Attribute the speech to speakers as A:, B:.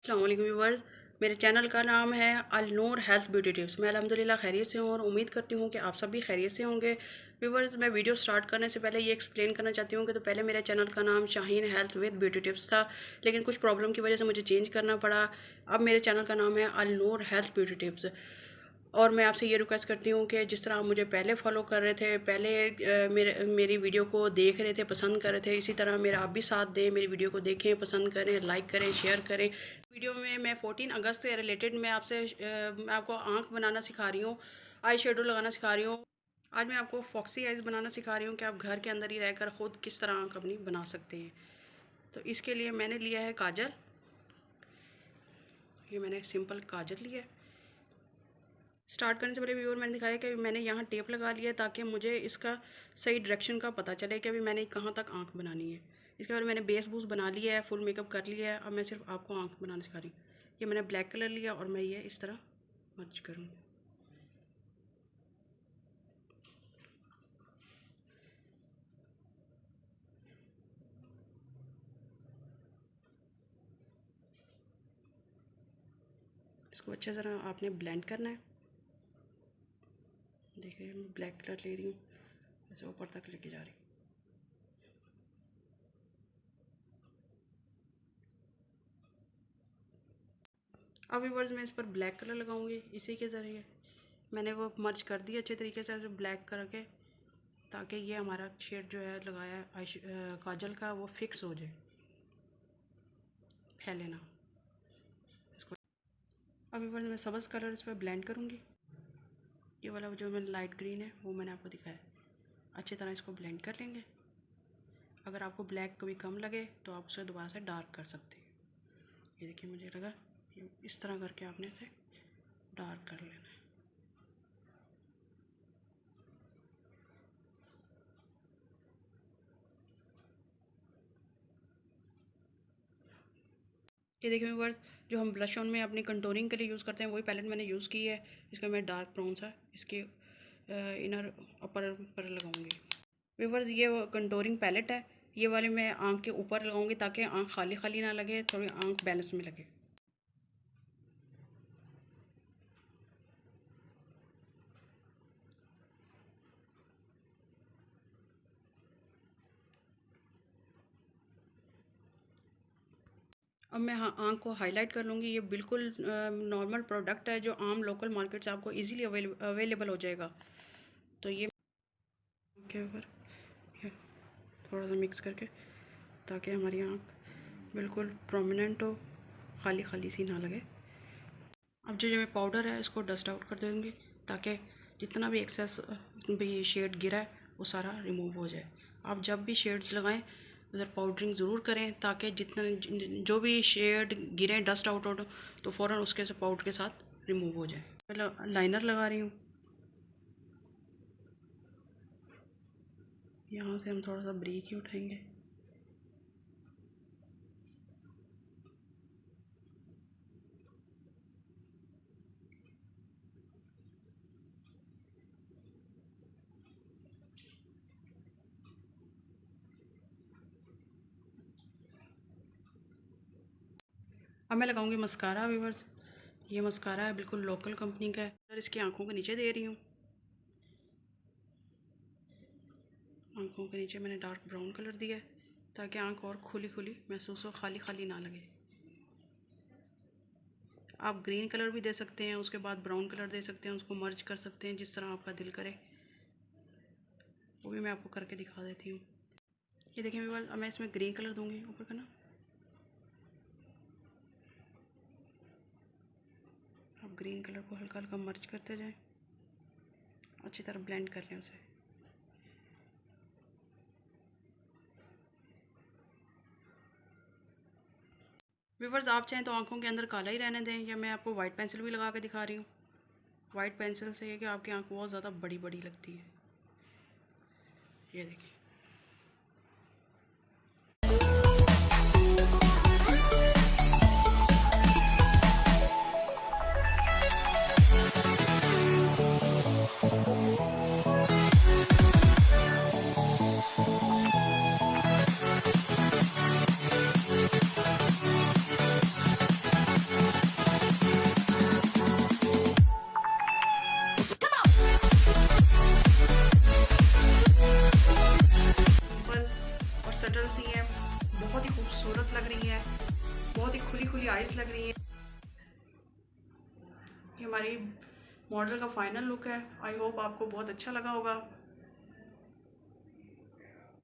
A: अस्सलाम वालेकुम व्यूअर्स, मेरे चैनल का नाम है अल-नूर हेल्थ ब्यूटी टिप्स। मैं अल्हम्दुलिल्लाह खैरियत से हूँ और उम्मीद करती हूँ कि आप सब भी खैरियत से होंगे। व्यूअर्स, मैं वीडियो स्टार्ट करने से पहले ये एक्सप्लेन करना चाहती हूँ कि तो पहले मेरे चैनल का नाम Shaheen health with beauty tips था, लेकिन कुछ प्रॉब्लम की वजह से मुझे चेंज करना पड़ा। अब मेरे चैनल का नाम है अल-नूर हेल्थ ब्यूटी टिप्स। और मैं आपसे ये रिक्वेस्ट करती हूँ कि जिस तरह आप मुझे पहले फॉलो कर रहे थे, पहले मेरी वीडियो को देख रहे थे, पसंद कर रहे थे, इसी तरह मेरा आप भी साथ दें, मेरी वीडियो को देखें, पसंद करें, लाइक करें, शेयर करें। वीडियो में मैं 14 अगस्त से रिलेटेड मैं आपको आँख बनाना सिखा रही हूँ, आई शेडो लगाना सिखा रही हूँ। आज मैं आपको फॉक्सी आइज़ बनाना सिखा रही हूँ कि आप घर के अंदर ही रहकर ख़ुद किस तरह आँख अपनी बना सकते हैं। तो इसके लिए मैंने लिया है काजल। ये मैंने सिंपल काजल लिया है। स्टार्ट करने से पहले व्यूअर मैंने दिखाया कि मैंने यहाँ टेप लगा लिया है ताकि मुझे इसका सही डायरेक्शन का पता चले कि अभी मैंने कहाँ तक आँख बनानी है। इसके बाद मैंने बेस बूस बना लिया है, फुल मेकअप कर लिया है। अब मैं सिर्फ आपको आँख बनाना सिखा रही हूँ। ये मैंने ब्लैक कलर लिया और मैं ये इस तरह मर्ज करूँ। इसको अच्छे तरह आपने ब्लेंड करना है। देखिए मैं ब्लैक कलर ले रही हूँ, ऐसे ऊपर तक लेके जा रही हूँ। अब व्यूअर्स मैं इस पर ब्लैक कलर लगाऊंगी। इसी के ज़रिए मैंने वो मर्ज कर दिया अच्छे तरीके से ब्लैक करके, ताकि ये हमारा शेड जो है लगाया काजल का वो फिक्स हो जाए, फैले ना इसको। अब व्यूअर्स मैं सब्ज़ कलर इस पर ब्लेंड करूँगी। ये वाला जो मैंने लाइट ग्रीन है वो मैंने आपको दिखाया। अच्छी तरह इसको ब्लेंड कर लेंगे। अगर आपको ब्लैक कभी कम लगे तो आप उसे दोबारा से डार्क कर सकते हैं। ये देखिए मुझे लगा ये इस तरह करके आपने इसे डार्क कर लेना है। ये देखिए व्यूअर्स, जो हम ब्लश ऑन में अपनी कंटूरिंग के लिए यूज़ करते हैं वही पैलेट मैंने यूज़ की है। इसका मैं डार्क ब्राउन सा इसके इनर अपर पर लगाऊंगी। व्यूअर्स, ये कंटूरिंग पैलेट है, ये वाली मैं आँख के ऊपर लगाऊंगी ताकि आँख खाली खाली ना लगे, थोड़ी आँख बैलेंस में लगे। अब मैं आँख को हाईलाइट कर लूँगी। ये बिल्कुल नॉर्मल प्रोडक्ट है जो आम लोकल मार्केट से आपको इजीली अवेलेबल हो जाएगा। तो ये के ऊपर थोड़ा सा मिक्स करके, ताकि हमारी आँख बिल्कुल प्रोमिनेंट हो, खाली खाली सी ना लगे। अब जो मैं पाउडर है इसको डस्ट आउट कर दूँगी ताकि जितना भी एक्सेस भी शेड गिरा है वो सारा रिमूव हो जाए। आप जब भी शेड्स लगाएं उधर पाउडरिंग ज़रूर करें ताकि जितना जो भी शेड गिरे डस्ट आउट हो तो फ़ौरन उसके से पाउडर के साथ रिमूव हो जाए। पहले लाइनर लगा रही हूँ। यहाँ से हम थोड़ा सा ब्रीक ही उठाएंगे। अब मैं लगाऊंगी मस्कारा। व्यूअर्स, ये मस्कारा है, बिल्कुल लोकल कंपनी का है और इसकी आंखों के नीचे दे रही हूँ। आंखों के नीचे मैंने डार्क ब्राउन कलर दिया है ताकि आंख और खुली खुली महसूस हो, खाली खाली ना लगे। आप ग्रीन कलर भी दे सकते हैं, उसके बाद ब्राउन कलर दे सकते हैं, उसको मर्ज कर सकते हैं जिस तरह आपका दिल करे। वो भी मैं आपको करके दिखा देती हूँ। ये देखिए व्यूअर्स, अब मैं इसमें ग्रीन कलर दूँगी ऊपर का ना। आप ग्रीन कलर को हल्का हल्का मर्ज करते जाएं, अच्छी तरह ब्लेंड कर लें उसे। व्यूअर्स, आप चाहें तो आंखों के अंदर काला ही रहने दें, या मैं आपको वाइट पेंसिल भी लगा के दिखा रही हूँ। वाइट पेंसिल से ये कि आपकी आंख बहुत ज़्यादा बड़ी बड़ी लगती है। ये देखिए। खूबसूरत लग रही हैं, बहुत ही खुली खुली आइज़ लग रही हैं। ये हमारी मॉडल का फाइनल लुक है। आई होप आपको बहुत अच्छा लगा होगा।